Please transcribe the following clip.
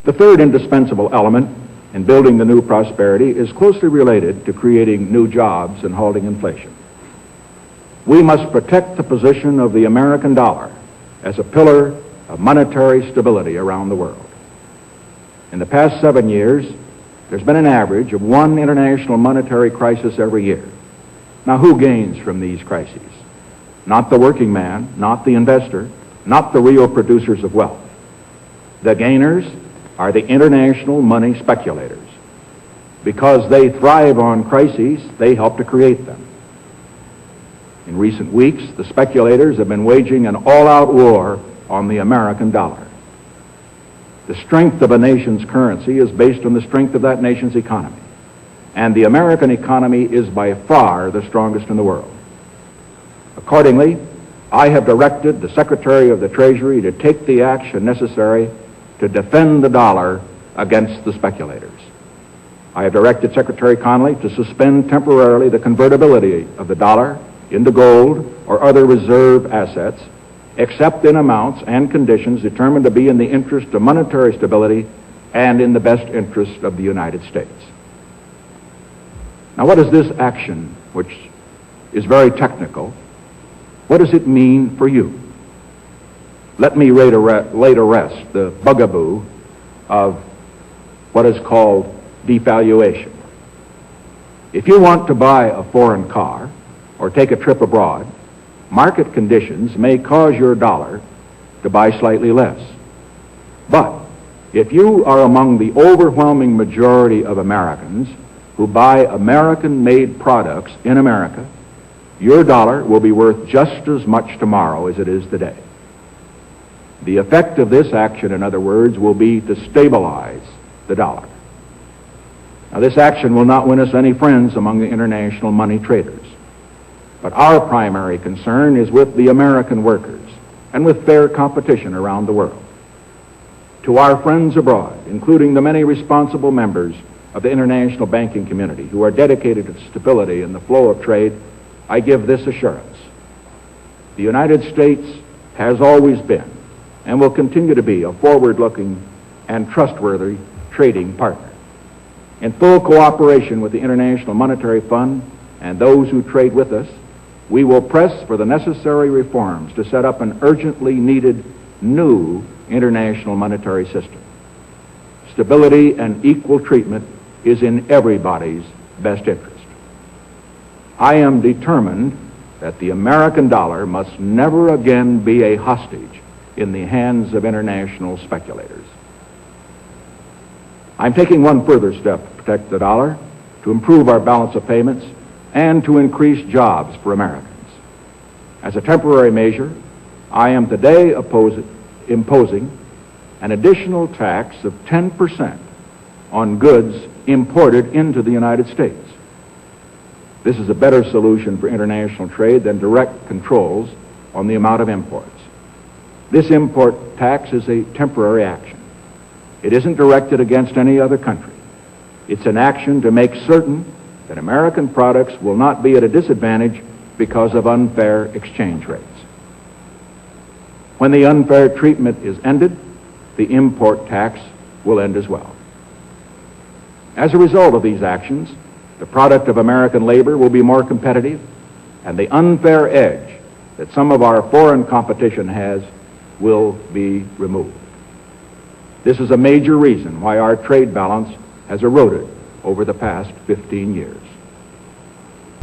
The third indispensable element in building the new prosperity is closely related to creating new jobs and halting inflation. We must protect the position of the American dollar as a pillar of monetary stability around the world. In the past 7 years, there's been an average of one international monetary crisis every year. Now, who gains from these crises? Not the working man, not the investor, not the real producers of wealth. The gainers are the international money speculators. Because they thrive on crises, they help to create them. In recent weeks, the speculators have been waging an all-out war on the American dollar. The strength of a nation's currency is based on the strength of that nation's economy. And the American economy is by far the strongest in the world. Accordingly, I have directed the Secretary of the Treasury to take the action necessary to defend the dollar against the speculators. I have directed Secretary Connally to suspend temporarily the convertibility of the dollar into gold or other reserve assets, except in amounts and conditions determined to be in the interest of monetary stability and in the best interest of the United States. Now, what is this action, which is very technical, what does it mean for you? Let me lay to rest the bugaboo of what is called devaluation. If you want to buy a foreign car or take a trip abroad, market conditions may cause your dollar to buy slightly less. But if you are among the overwhelming majority of Americans who buy American-made products in America, your dollar will be worth just as much tomorrow as it is today. The effect of this action, in other words, will be to stabilize the dollar. Now, this action will not win us any friends among the international money traders. But our primary concern is with the American workers and with fair competition around the world. To our friends abroad, including the many responsible members of the international banking community who are dedicated to stability and the flow of trade, I give this assurance. The United States has always been and will continue to be a forward-looking and trustworthy trading partner. In full cooperation with the International Monetary Fund and those who trade with us, we will press for the necessary reforms to set up an urgently needed new international monetary system. Stability and equal treatment is in everybody's best interest. I am determined that the American dollar must never again be a hostage in the hands of international speculators. I'm taking one further step to protect the dollar, to improve our balance of payments, and to increase jobs for Americans. As a temporary measure, I am today imposing an additional tax of 10% on goods imported into the United States. This is a better solution for international trade than direct controls on the amount of imports. This import tax is a temporary action. It isn't directed against any other country. It's an action to make certain that American products will not be at a disadvantage because of unfair exchange rates. When the unfair treatment is ended, the import tax will end as well. As a result of these actions, the product of American labor will be more competitive, and the unfair edge that some of our foreign competition has will be removed. This is a major reason why our trade balance has eroded over the past 15 years.